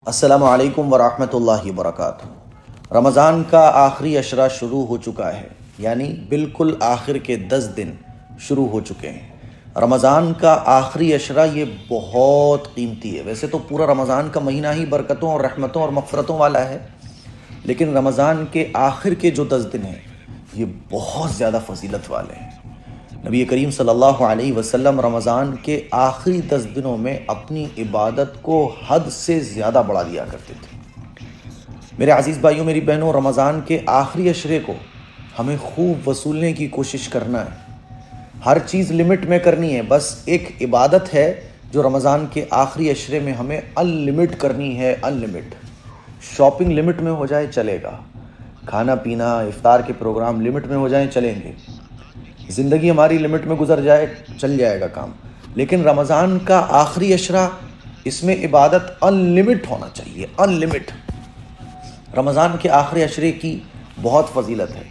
السلام علیکم ورحمۃ اللہ وبرکاتہ۔ رمضان کا آخری عشرہ شروع ہو چکا ہے، یعنی بالکل آخر کے 10 دن شروع ہو چکے ہیں۔ رمضان کا آخری عشرہ یہ بہت قیمتی ہے۔ ویسے تو پورا رمضان کا مہینہ ہی برکتوں اور رحمتوں اور مغفرتوں والا ہے، لیکن رمضان کے آخر کے جو 10 دن ہیں یہ بہت زیادہ فضیلت والے ہیں۔ نبی کریم صلی اللہ علیہ وسلم رمضان کے آخری 10 دنوں میں اپنی عبادت کو حد سے زیادہ بڑھا دیا کرتے تھے۔ میرے عزیز بھائیوں، میری بہنوں، رمضان کے آخری عشرے کو ہمیں خوب وصولنے کی کوشش کرنا ہے۔ ہر چیز لمٹ میں کرنی ہے، بس ایک عبادت ہے جو رمضان کے آخری عشرے میں ہمیں انلمٹ کرنی ہے۔ انلمٹ شاپنگ لمٹ میں ہو جائے چلے گا، کھانا پینا افطار کے پروگرام لمٹ میں ہو جائیں چلیں گے، زندگی ہماری لمٹ میں گزر جائے چل جائے گا کام، لیکن رمضان کا آخری عشرہ اس میں عبادت انلمٹ ہونا چاہیے۔ انلمٹ رمضان کے آخری عشرے کی بہت فضیلت ہے۔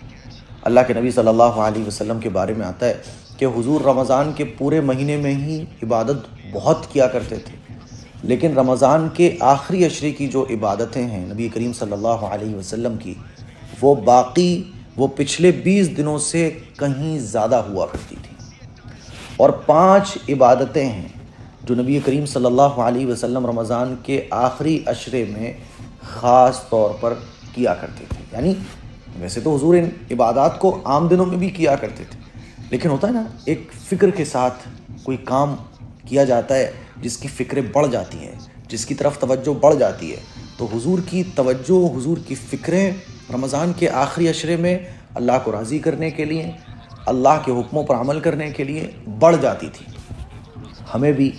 اللہ کے نبی صلی اللہ علیہ وسلم کے بارے میں آتا ہے کہ حضور رمضان کے پورے مہینے میں ہی عبادت بہت کیا کرتے تھے، لیکن رمضان کے آخری عشرے کی جو عبادتیں ہیں نبی کریم صلی اللہ علیہ وسلم کی، وہ پچھلے 20 دنوں سے کہیں زیادہ ہوا کرتی تھی۔ اور 5 عبادتیں ہیں جو نبی کریم صلی اللہ علیہ وسلم رمضان کے آخری عشرے میں خاص طور پر کیا کرتے تھے۔ یعنی ویسے تو حضور ان عبادات کو عام دنوں میں بھی کیا کرتے تھے، لیکن ہوتا ہے نا، ایک فکر کے ساتھ کوئی کام کیا جاتا ہے جس کی فکریں بڑھ جاتی ہیں، جس کی طرف توجہ بڑھ جاتی ہے، تو حضور کی توجہ، حضور کی فکریں رمضان کے آخری عشرے میں اللہ کو راضی کرنے کے لیے، اللہ کے حکموں پر عمل کرنے کے لیے بڑھ جاتی تھی۔ ہمیں بھی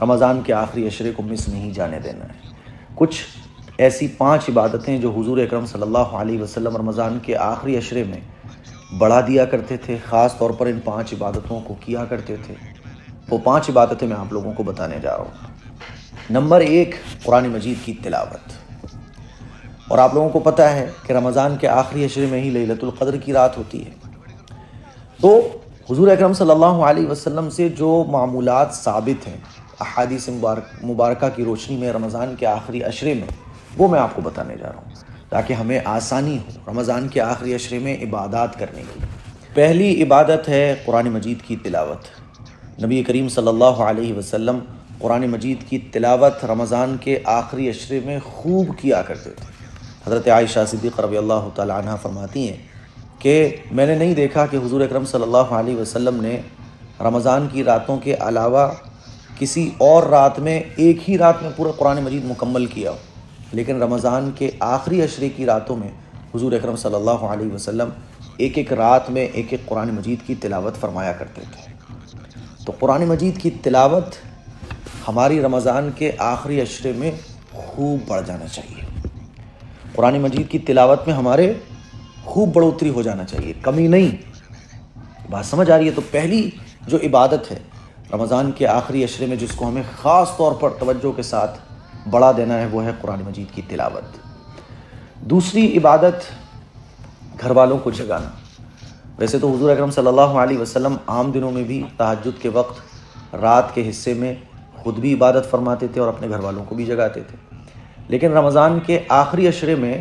رمضان کے آخری عشرے کو مس نہیں جانے دینا ہے۔ کچھ ایسی 5 عبادتیں جو حضور اکرم صلی اللہ علیہ وسلم رمضان کے آخری عشرے میں بڑھا دیا کرتے تھے، خاص طور پر ان 5 عبادتوں کو کیا کرتے تھے، وہ 5 عبادتیں میں آپ لوگوں کو بتانے جا رہا ہوں۔ نمبر 1، قرآن مجید کی تلاوت۔ اور آپ لوگوں کو پتہ ہے کہ رمضان کے آخری عشرے میں ہی لیلۃ القدر کی رات ہوتی ہے، تو حضور اکرم صلی اللہ علیہ وسلم سے جو معمولات ثابت ہیں احادیث مبارکہ کی روشنی میں رمضان کے آخری عشرے میں، وہ میں آپ کو بتانے جا رہا ہوں تاکہ ہمیں آسانی ہو رمضان کے آخری عشرے میں عبادات کرنے کی۔ پہلی عبادت ہے قرآن مجید کی تلاوت۔ نبی کریم صلی اللہ علیہ وسلم قرآن مجید کی تلاوت رمضان کے آخری عشرے میں خوب کیا کرتے تھے۔ حضرت عائشہ صدیقہ رضی اللہ تعالی عنہ فرماتی ہیں کہ میں نے نہیں دیکھا کہ حضور اکرم صلی اللہ علیہ وسلم نے رمضان کی راتوں کے علاوہ کسی اور رات میں، ایک ہی رات میں پورا قرآن مجید مکمل کیا ہو، لیکن رمضان کے آخری عشرے کی راتوں میں حضور اکرم صلی اللہ علیہ وسلم ایک رات میں ایک قرآن مجید کی تلاوت فرمایا کرتے تھے۔ تو قرآن مجید کی تلاوت ہماری رمضان کے آخری عشرے میں خوب بڑھ جانا چاہیے۔ قرآن مجید کی تلاوت میں ہمارے خوب بڑھوتری ہو جانا چاہیے، کمی نہیں۔ بات سمجھ آ رہی ہے؟ تو پہلی جو عبادت ہے رمضان کے آخری عشرے میں جس کو ہمیں خاص طور پر توجہ کے ساتھ بڑھا دینا ہے، وہ ہے قرآن مجید کی تلاوت۔ دوسری عبادت، گھر والوں کو جگانا۔ ویسے تو حضور اکرم صلی اللہ علیہ وسلم عام دنوں میں بھی تہجد کے وقت رات کے حصے میں خود بھی عبادت فرماتے تھے اور اپنے گھر والوں کو بھی جگاتے تھے، لیکن رمضان کے آخری عشرے میں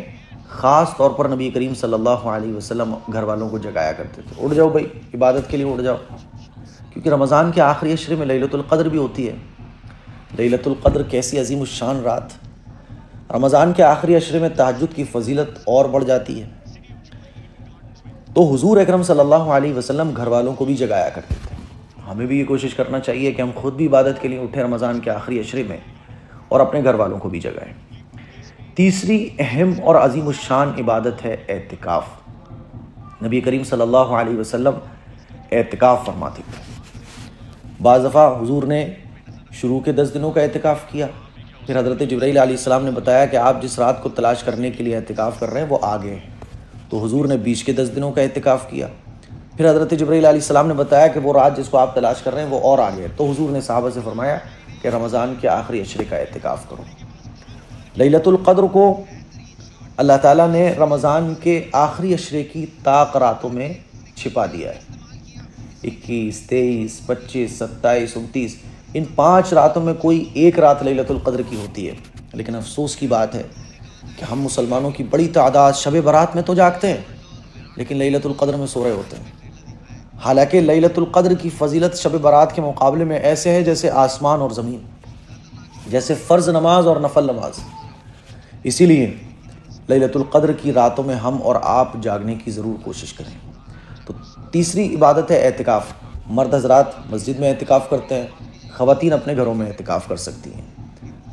خاص طور پر نبی کریم صلی اللہ علیہ وسلم گھر والوں کو جگایا کرتے تھے۔ اٹھ جاؤ بھائی، عبادت کے لیے اٹھ جاؤ، کیونکہ رمضان کے آخری عشرے میں لیلۃ القدر بھی ہوتی ہے۔ لیلۃ القدر کیسی عظیم الشان رات! رمضان کے آخری عشرے میں تہجد کی فضیلت اور بڑھ جاتی ہے۔ تو حضور اکرم صلی اللہ علیہ وسلم گھر والوں کو بھی جگایا کرتے تھے۔ ہمیں بھی یہ کوشش کرنا چاہیے کہ ہم خود بھی عبادت کے لیے اٹھیں رمضان کے آخری عشرے میں، اور اپنے گھر والوں کو بھی جگائیں۔ تیسری اہم اور عظیم الشان عبادت ہے اعتکاف۔ نبی کریم صلی اللہ علیہ وسلم اعتکاف فرماتے تھے۔ بعض دفعہ حضور نے شروع کے 10 دنوں کا اعتکاف کیا، پھر حضرت جبرائیل علیہ السلام نے بتایا کہ آپ جس رات کو تلاش کرنے کے لیے اعتکاف کر رہے ہیں وہ آگے ہے، تو حضور نے بیچ کے 10 دنوں کا اعتکاف کیا۔ پھر حضرت جبرائیل علیہ السلام نے بتایا کہ وہ رات جس کو آپ تلاش کر رہے ہیں وہ اور آگے ہے، تو حضور نے صحابہ سے فرمایا کہ رمضان کے آخری عشرے کا اعتکاف کرو۔ لیلۃ القدر کو اللہ تعالیٰ نے رمضان کے آخری عشرے کی طاق راتوں میں چھپا دیا ہے۔ 21، 23، 25، 27، 29، ان 5 راتوں میں کوئی ایک رات لیلۃ القدر کی ہوتی ہے۔ لیکن افسوس کی بات ہے کہ ہم مسلمانوں کی بڑی تعداد شب برات میں تو جاگتے ہیں لیکن لیلۃ القدر میں سو رہے ہوتے ہیں، حالانکہ لیلۃ القدر کی فضیلت شب برات کے مقابلے میں ایسے ہے جیسے آسمان اور زمین، جیسے فرض نماز اور نفل نماز۔ اسی لیے لیلۃ القدر کی راتوں میں ہم اور آپ جاگنے کی ضرور کوشش کریں۔ تو تیسری عبادت ہے اعتکاف۔ مرد حضرات مسجد میں اعتکاف کرتے ہیں، خواتین اپنے گھروں میں اعتکاف کر سکتی ہیں۔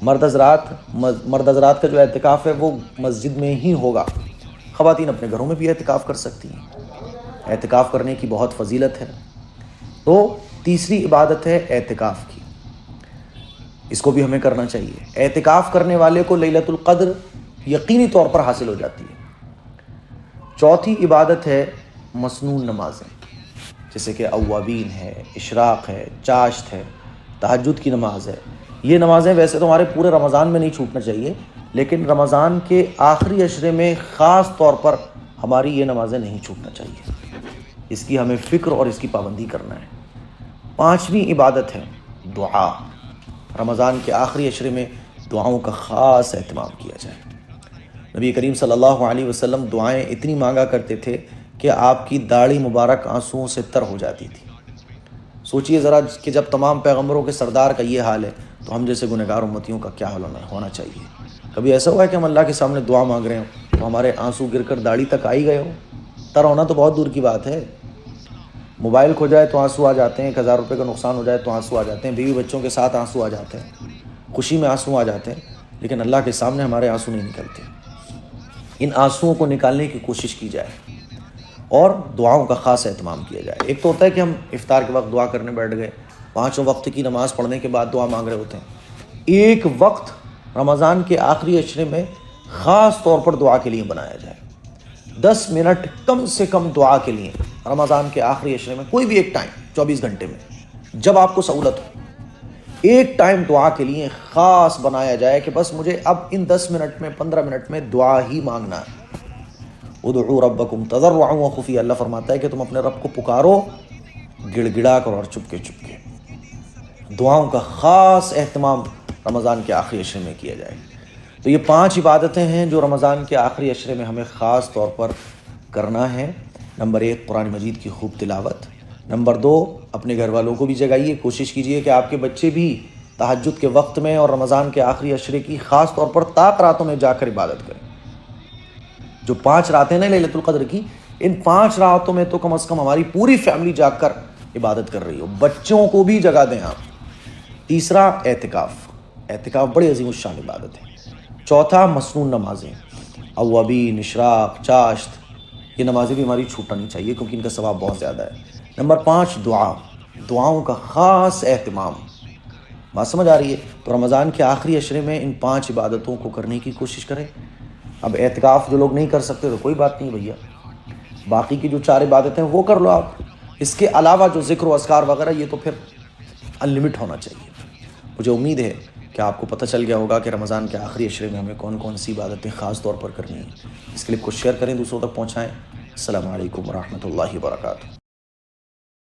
مرد حضرات کا جو اعتکاف ہے وہ مسجد میں ہی ہوگا، خواتین اپنے گھروں میں بھی اعتکاف کر سکتی ہیں۔ اعتکاف کرنے کی بہت فضیلت ہے۔ تو تیسری عبادت ہے اعتکاف کی، اس کو بھی ہمیں کرنا چاہیے۔ اعتکاف کرنے والے کو لیلۃ القدر یقینی طور پر حاصل ہو جاتی ہے۔ چوتھی عبادت ہے مسنون نمازیں، جیسے کہ اوابین ہے، اشراق ہے، چاشت ہے، تہجد کی نماز ہے۔ یہ نمازیں ویسے تو ہمارے پورے رمضان میں نہیں چھوٹنا چاہیے، لیکن رمضان کے آخری عشرے میں خاص طور پر ہماری یہ نمازیں نہیں چھوٹنا چاہیے، اس کی ہمیں فکر اور اس کی پابندی کرنا ہے۔ پانچویں عبادت ہے دعا۔ رمضان کے آخری عشرے میں دعاؤں کا خاص اہتمام کیا جائے۔ نبی کریم صلی اللہ علیہ وسلم دعائیں اتنی مانگا کرتے تھے کہ آپ کی داڑھی مبارک آنسوؤں سے تر ہو جاتی تھی۔ سوچئے ذرا کہ جب تمام پیغمبروں کے سردار کا یہ حال ہے تو ہم جیسے گنہگار امتیوں کا کیا حال ہونا چاہیے۔ کبھی ایسا ہوا ہے کہ ہم اللہ کے سامنے دعا مانگ رہے ہوں تو ہمارے آنسو گر کر داڑھی تک آئی گئے ہو؟ تر ہونا تو بہت دور کی بات ہے۔ موبائل کھو جائے تو آنسو آ جاتے ہیں، 1000 روپے کا نقصان ہو جائے تو آنسو آ جاتے ہیں، بیوی بچوں کے ساتھ آنسو آ جاتے ہیں، خوشی میں آنسو آ جاتے ہیں، لیکن اللہ کے سامنے ہمارے آنسو نہیں نکلتے۔ ان آنسوؤں کو نکالنے کی کوشش کی جائے اور دعاؤں کا خاص اہتمام کیا جائے۔ ایک تو ہوتا ہے کہ ہم افطار کے وقت دعا کرنے بیٹھ گئے، 5 وقت کی نماز پڑھنے کے بعد دعا مانگ رہے ہوتے ہیں۔ ایک وقت رمضان کے آخری عشرے میں خاص طور پر دعا کے لیے بنایا جائے، 10 منٹ کم سے کم دعا کے لیے رمضان کے آخری عشرے میں، کوئی بھی ایک ٹائم 24 گھنٹے میں جب آپ کو سہولت ہو، ایک ٹائم دعا کے لیے خاص بنایا جائے کہ بس مجھے اب ان 10 منٹ میں 15 منٹ میں دعا ہی مانگنا ہے۔ ادعوا ربکم تضرعا وخفیا، اللہ فرماتا ہے کہ تم اپنے رب کو پکارو گڑ گڑا کر اور چپکے چپکے۔ دعاؤں کا خاص اہتمام رمضان کے آخری عشرے میں کیا جائے۔ تو یہ 5 عبادتیں ہیں جو رمضان کے آخری عشرے میں ہمیں خاص طور پر کرنا ہے۔ نمبر 1 قرآن مجید کی خوب تلاوت۔ نمبر 2 اپنے گھر والوں کو بھی جگائیے، کوشش کیجئے کہ آپ کے بچے بھی تہجد کے وقت میں اور رمضان کے آخری عشرے کی خاص طور پر طاق راتوں میں جا کر عبادت کریں۔ جو 5 راتیں ہیں لیلۃ القدر کی، ان 5 راتوں میں تو کم از کم ہماری پوری فیملی جاگ کر عبادت کر رہی ہو، بچوں کو بھی جگا دیں آپ۔ تیسرا اعتکاف، اعتکاف بڑی عظیم الشان عبادت ہے۔ چوتھا مسنون نمازیں، اوابین، اشراق، چاشت، یہ نمازیں بھی ہماری چھوٹنا نہیں چاہیے کیونکہ ان کا ثواب بہت زیادہ ہے۔ نمبر 5 دعا، دعاؤں کا خاص اہتمام۔ بات سمجھ آ رہی ہے؟ تو رمضان کے آخری عشرے میں ان 5 عبادتوں کو کرنے کی کوشش کریں۔ اب اعتکاف جو لوگ نہیں کر سکتے تو کوئی بات نہیں بھیا، باقی کی جو 4 عبادتیں وہ کر لو آپ۔ اس کے علاوہ جو ذکر و اذکار وغیرہ یہ تو پھر انلمٹ ہونا چاہیے۔ مجھے امید ہے کہ آپ کو پتہ چل گیا ہوگا کہ رمضان کے آخری عشرے میں ہمیں کون کون سی عبادتیں خاص طور پر کرنی ہیں۔ اس کلپ کو شیئر کریں، دوسروں تک پہنچائیں۔ السلام علیکم ورحمۃ اللہ وبرکاتہ۔